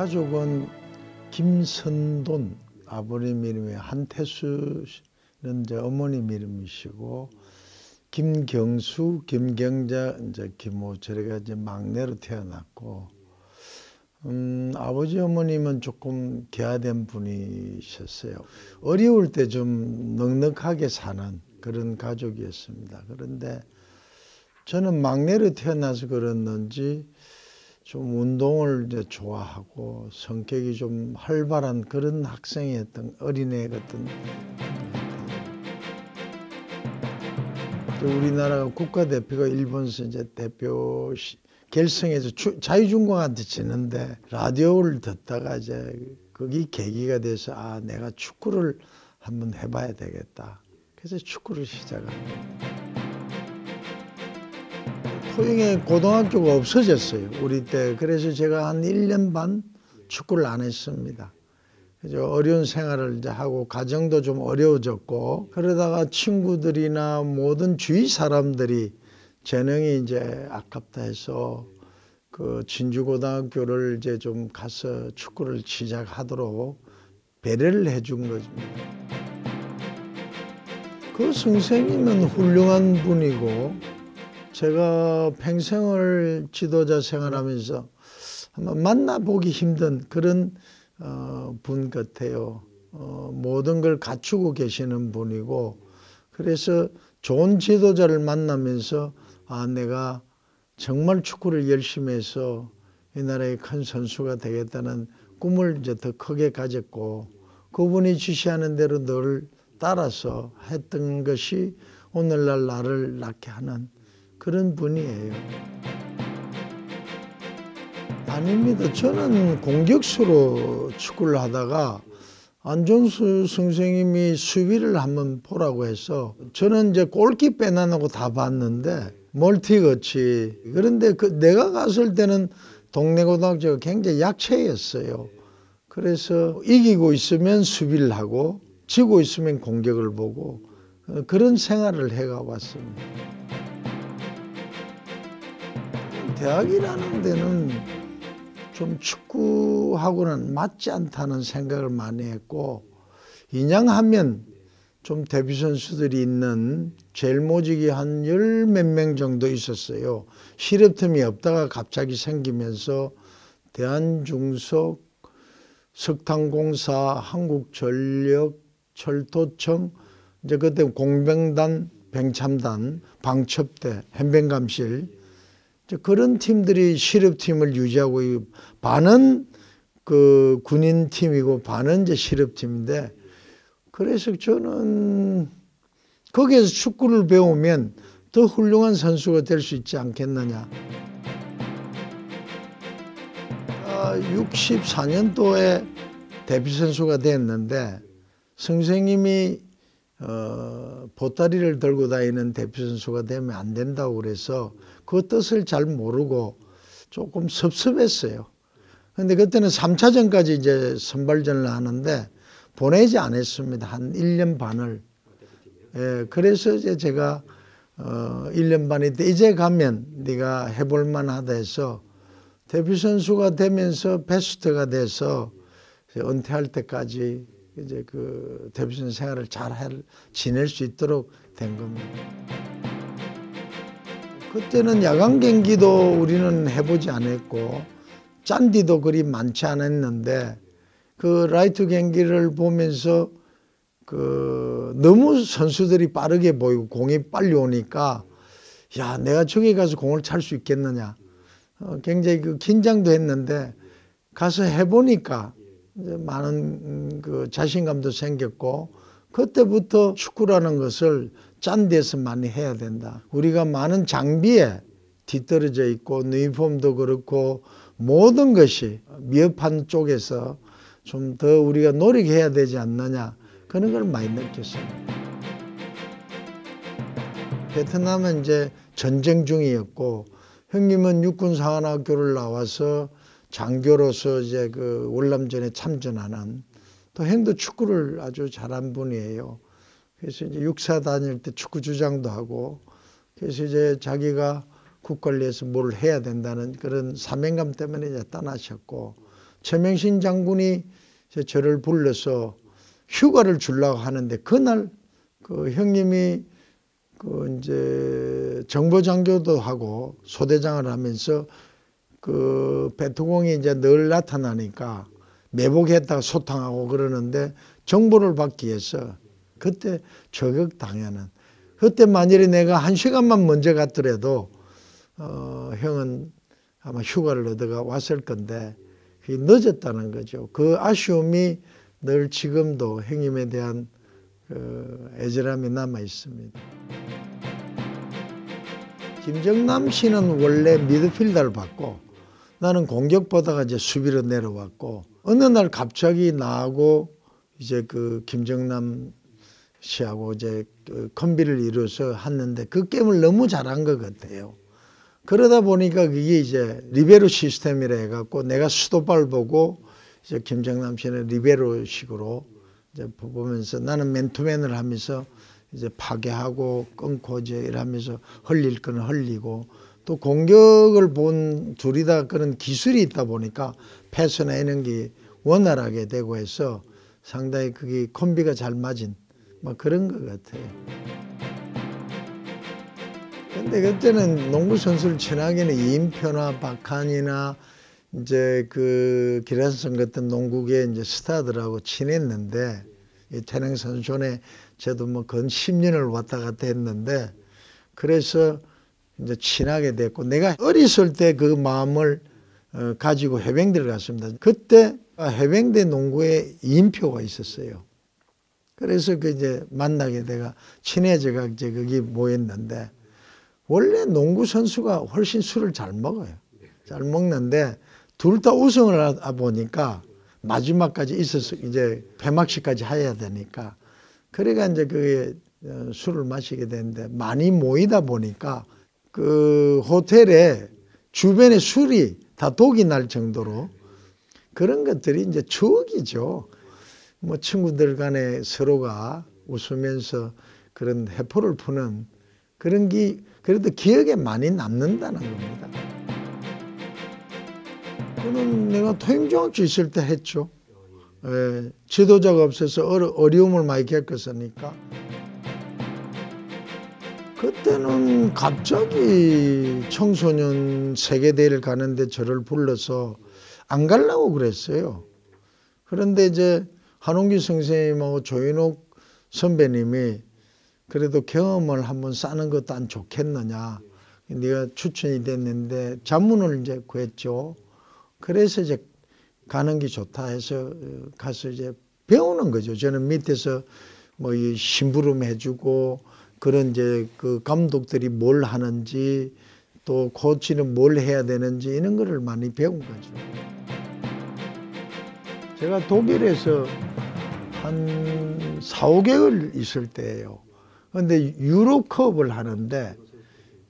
가족은 김선돈 아버님 이름이 한태수는 이제 어머님 이름이시고, 김경수, 김경자, 이제 김호, 저희가 이제 막내로 태어났고, 아버지 어머님은 조금 개화된 분이셨어요. 어려울 때 좀 넉넉하게 사는 그런 가족이었습니다. 그런데 저는 막내로 태어나서 그랬는지 좀 운동을 이제 좋아하고 성격이 좀 활발한 그런 학생이었던, 어린애 같은. 또 우리나라가 국가대표가 일본에서 이제 대표 결승에서 자유중공한테 지는데 라디오를 듣다가 이제 그게 계기가 돼서 아, 내가 축구를 한번 해봐야 되겠다. 그래서 축구를 시작합니다. 토영에 고등학교가 없어졌어요, 우리 때. 그래서 제가 한 1년 반 축구를 안 했습니다. 그래서 어려운 생활을 이제 하고 가정도 좀 어려워졌고, 그러다가 친구들이나 모든 주위 사람들이 재능이 이제 아깝다 해서 그 진주고등학교를 이제 좀 가서 축구를 시작하도록 배려를 해준 것입니다. 그 선생님은 훌륭한 분이고, 제가 평생을 지도자 생활하면서 한번 만나보기 힘든 그런 분 같아요. 모든 걸 갖추고 계시는 분이고, 그래서 좋은 지도자를 만나면서 아, 내가 정말 축구를 열심히 해서 이 나라의 큰 선수가 되겠다는 꿈을 이제 더 크게 가졌고, 그분이 지시하는 대로 늘 따라서 했던 것이 오늘날 나를 낳게 하는 그런 분이에요. 아닙니다. 저는 공격수로 축구를 하다가 안종수 선생님이 수비를 한번 보라고 해서 저는 이제 골키 빼놔놓고 다 봤는데 멀티같이. 그런데 내가 갔을 때는 동네 고등학교가 굉장히 약체였어요. 그래서 이기고 있으면 수비를 하고 지고 있으면 공격을 보고 그런 생활을 해가 왔습니다. 대학이라는 데는 좀 축구하고는 맞지 않다는 생각을 많이 했고, 인양하면 좀 데뷔 선수들이 있는 제일 모직이 한 10몇 명 정도 있었어요. 실업팀이 없다가 갑자기 생기면서 대한중석, 석탄공사, 한국전력, 철도청, 이제 그때 공병단, 병참단, 방첩대, 현병감실, 그런 팀들이 실업팀을 유지하고, 반은 그 군인팀이고 반은 이제 실업팀인데, 그래서 저는 거기에서 축구를 배우면 더 훌륭한 선수가 될 수 있지 않겠느냐. 64년도에 데뷔 선수가 됐는데, 선생님이 보따리를 들고 다니는 데뷔 선수가 되면 안 된다고 그래서 그 뜻을 잘 모르고 조금 섭섭했어요. 근데 그때는 3차전까지 이제 선발전을 하는데 보내지 않았습니다. 한 1년 반을. 예, 그래서 이제 제가 1년 반이 때 이제 가면 네가 해볼 만하다 해서 데뷔 선수가 되면서 베스트가 돼서 은퇴할 때까지 이제 그 데뷔 선수 생활을 잘 지낼 수 있도록 된 겁니다. 그때는 야간 경기도 우리는 해보지 않았고 짠디도 그리 많지 않았는데, 그 라이트 경기를 보면서 너무 선수들이 빠르게 보이고 공이 빨리 오니까 야, 내가 저기 가서 공을 찰 수 있겠느냐, 굉장히 긴장도 했는데 가서 해보니까 이제 많은 자신감도 생겼고, 그때부터 축구라는 것을 짠 데서 많이 해야 된다. 우리가 많은 장비에 뒤떨어져 있고 유니폼도 그렇고 모든 것이 미흡한 쪽에서 좀 더 우리가 노력해야 되지 않느냐, 그런 걸 많이 느꼈습니다. 베트남은 이제 전쟁 중이었고, 형님은 육군사관학교를 나와서 장교로서 이제 그 월남전에 참전하는, 또 형도 축구를 아주 잘한 분이에요. 그래서 이제 육사 다닐 때 축구 주장도 하고, 그래서 이제 자기가 국관리에서 뭘 해야 된다는 그런 사명감 때문에 이제 떠나셨고, 최명신 장군이 저를 불러서 휴가를 주려고 하는데 그날 그 형님이 그 이제 정보장교도 하고 소대장을 하면서 그 베트공이 이제 늘 나타나니까 매복했다가 소탕하고 그러는데 정보를 받기 위해서 그때 저격당하는, 그때 만일에 내가 1시간만 먼저 갔더라도 형은 아마 휴가를 얻어가 왔을 건데 그게 늦었다는 거죠. 그 아쉬움이 늘 지금도 형님에 대한 애절함이 남아 있습니다. 김정남 씨는 원래 미드필더를 받고 나는 공격보다가 이제 수비로 내려왔고, 어느 날 갑자기 나하고 이제 그 김정남 씨하고 이제 그 콤비를 이루어서 했는데 그 게임을 너무 잘한 것 같아요. 그러다 보니까 그게 이제 리베로 시스템이라 해갖고 내가 수도발 보고 이제 김정남 씨는 리베로식으로 이제 보면서 나는 맨투맨을 하면서 이제 파괴하고 끊고 이제 이러면서 흘릴 건 흘리고, 또 공격을 본 둘이 다 그런 기술이 있다 보니까 패스나 이런 게 원활하게 되고 해서 상당히 그게 콤비가 잘 맞은 뭐 그런 것 같아요. 근데 그때는 농구 선수를 친하게는 이인표나 박한이나 이제 그 기란성 같은 농구계 이제 스타들하고 친했는데, 이 태릉 선수촌에 저도 뭐 근 10년을 왔다 갔다 했는데, 그래서 이제 친하게 됐고, 내가 어렸을 때 그 마음을 가지고 해병대를 갔습니다. 그때 해병대 농구에 이인표가 있었어요. 그래서 그 이제 만나게 내가 친해져가 이제 거기 모였는데, 원래 농구 선수가 훨씬 술을 잘 먹어요. 잘 먹는데 둘 다 우승을 하다 보니까 마지막까지 있어서 이제 폐막식까지 해야 되니까, 그래가 이제 그 술을 마시게 되는데, 많이 모이다 보니까 그 호텔에 주변에 술이 다 독이 날 정도로 그런 것들이 이제 추억이죠. 뭐 친구들 간에 서로가 웃으면서 그런 해포를 푸는 그런 게 그래도 기억에 많이 남는다는 겁니다. 저는 내가 토임중학교 있을 때 했죠. 예, 지도자가 없어서 어려움을 많이 겪었으니까. 그때는 갑자기 청소년 세계대회를 가는데 저를 불러서 안 가려고 그랬어요. 그런데 이제 한홍기 선생님하고 조인옥 선배님이 그래도 경험을 한번 쌓는 것도 안 좋겠느냐. 네가 추천이 됐는데 자문을 이제 구했죠. 그래서 이제 가는 게 좋다 해서 가서 이제 배우는 거죠. 저는 밑에서 뭐 이 심부름 해주고, 그런 이제 그 감독들이 뭘 하는지, 또 코치는 뭘 해야 되는지 이런 거를 많이 배운 거죠. 제가 독일에서 한 4, 5개월 있을 때예요. 근데 유로컵을 하는데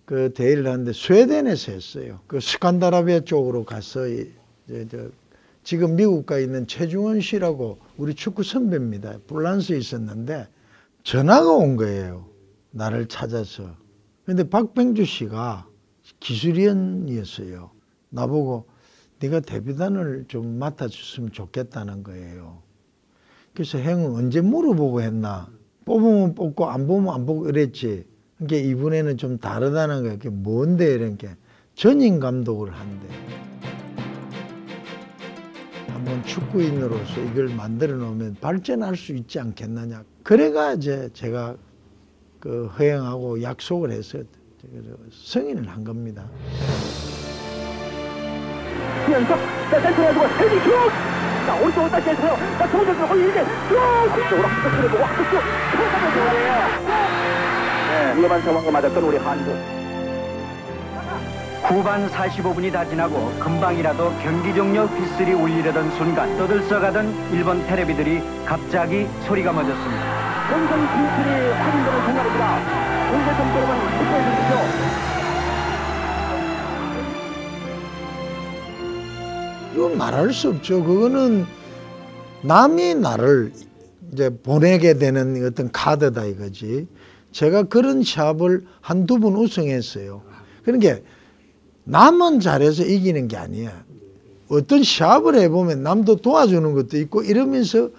그 대회를 하는데 스웨덴에서 했어요. 그 스칸다나비아 쪽으로 가서 이제 지금 미국 가 있는 최중원 씨라고 우리 축구 선배입니다. 프랑스에 있었는데 전화가 온 거예요. 나를 찾아서. 근데 박병주 씨가 기술위원이었어요. 나보고 네가 데뷔단을 좀 맡아줬으면 좋겠다는 거예요. 그래서 형은 언제 물어보고 했나? 뽑으면 뽑고 안 보면 안 보고 이랬지. 그러니까 이번에는 좀 다르다는 거야. 그게 뭔데 이런 게. 전임 감독을 한대. 한번 축구인으로서 이걸 만들어 놓으면 발전할 수 있지 않겠느냐. 그래가 이제 제가 그 허용하고 약속을 해서 승인을 한 겁니다. 자, 오른쪽으로 다시 해서요. 자, 동전으로 걸리는데 쭉! 앞쪽으로 한번 보고 한번 쭉! 네, 위험한 상황과 맞았던 우리 한국. 후반 45분이 다 지나고 금방이라도 경기 종료 휘슬이 울리려던 순간 떠들썩하던 일본 테레비들이 갑자기 소리가 멎었습니다. 본선 진출이 확인되는 순간입니다. 공개 점수로만 투표해 주십시오. 이건 말할 수 없죠. 그거는 남이 나를 이제 보내게 되는 어떤 카드다 이거지. 제가 그런 시합을 한두 번 우승했어요. 그러니까 남은 잘해서 이기는 게 아니야. 어떤 시합을 해보면 남도 도와주는 것도 있고 이러면서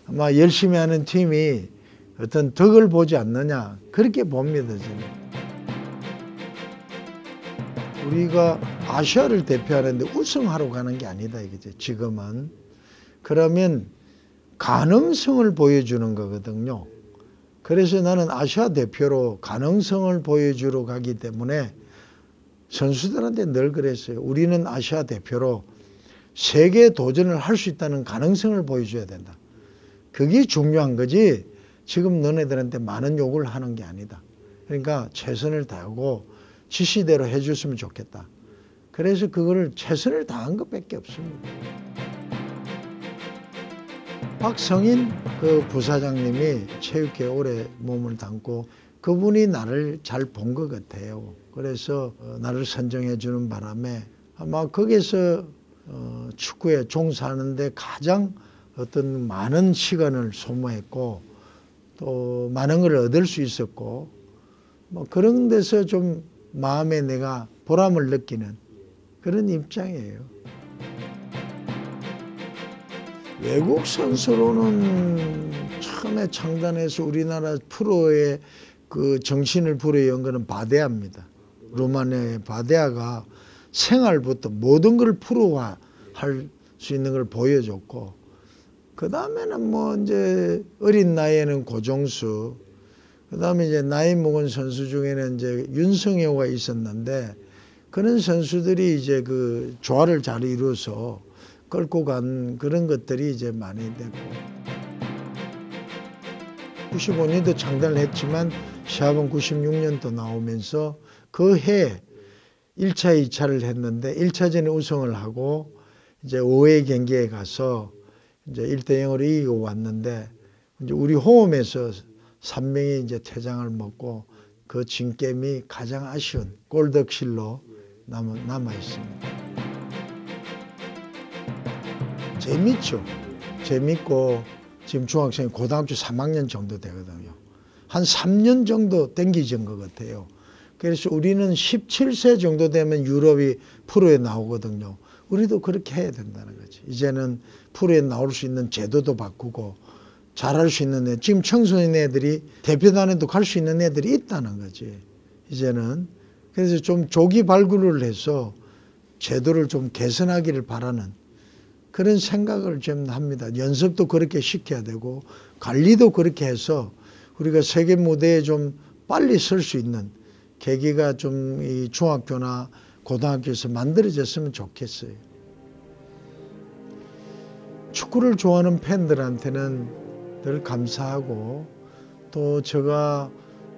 아마 열심히 하는 팀이 어떤 덕을 보지 않느냐 그렇게 봅니다. 저는. 우리가 아시아를 대표하는데 우승하러 가는 게 아니다 이거죠. 지금은. 그러면 가능성을 보여주는 거거든요. 그래서 나는 아시아 대표로 가능성을 보여주러 가기 때문에 선수들한테 늘 그랬어요. 우리는 아시아 대표로 세계 도전을 할 수 있다는 가능성을 보여줘야 된다. 그게 중요한 거지 지금 너네들한테 많은 요구를 하는 게 아니다. 그러니까 최선을 다하고 지시대로 해줬으면 좋겠다. 그래서 그거를 최선을 다한 것밖에 없습니다. 박성인 그 부사장님이 체육회에 오래 몸을 담고 그분이 나를 잘 본 것 같아요. 그래서 나를 선정해 주는 바람에 아마 거기서 축구에 종사하는데 가장 어떤 많은 시간을 소모했고 또 많은 걸 얻을 수 있었고 뭐 그런 데서 좀 마음에 내가 보람을 느끼는 그런 입장이에요. 외국 선수로는 처음에 창단해서 우리나라 프로의 그 정신을 불어넣은 것은 바데아입니다. 루마니아의 바데아가 생활부터 모든 걸 프로화할 수 있는 걸 보여줬고, 그 다음에는 뭐 이제 어린 나이에는 고종수, 그 다음에 이제 나이 먹은 선수 중에는 이제 윤성효가 있었는데, 그런 선수들이 이제 그 조화를 잘 이루어서 끌고 간 그런 것들이 이제 많이 됐고, 95년도 창단을 했지만 시합은 96년도 나오면서 그 해 1차, 2차를 했는데 1차전에 우승을 하고 이제 5회 경기에 가서 이제 1대0으로 이기고 왔는데, 이제 우리 홈에서 3명이 이제 퇴장을 먹고 그 진게임이 가장 아쉬운 골덕실로 남아 있습니다. 재밌죠. 재밌고 지금 중학생 고등학교 3학년 정도 되거든요. 한 3년 정도 땡기진 것 같아요. 그래서 우리는 17세 정도 되면 유럽이 프로에 나오거든요. 우리도 그렇게 해야 된다는 거지. 이제는 프로에 나올 수 있는 제도도 바꾸고 잘할 수 있는 애, 지금 청소년 애들이 대표단에도 갈 수 있는 애들이 있다는 거지. 이제는. 그래서 좀 조기 발굴을 해서 제도를 좀 개선하기를 바라는 그런 생각을 좀 합니다. 연습도 그렇게 시켜야 되고 관리도 그렇게 해서 우리가 세계 무대에 좀 빨리 설 수 있는 계기가 좀 이 중학교나 고등학교에서 만들어졌으면 좋겠어요. 축구를 좋아하는 팬들한테는 늘 감사하고, 또 제가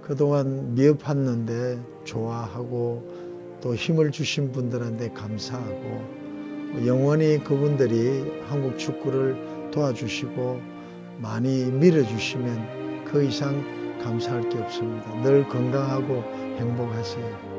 그동안 미흡했는데 좋아하고 또 힘을 주신 분들한테 감사하고, 영원히 그분들이 한국 축구를 도와주시고 많이 밀어주시면 그 이상 감사할 게 없습니다. 늘 건강하고 행복하세요.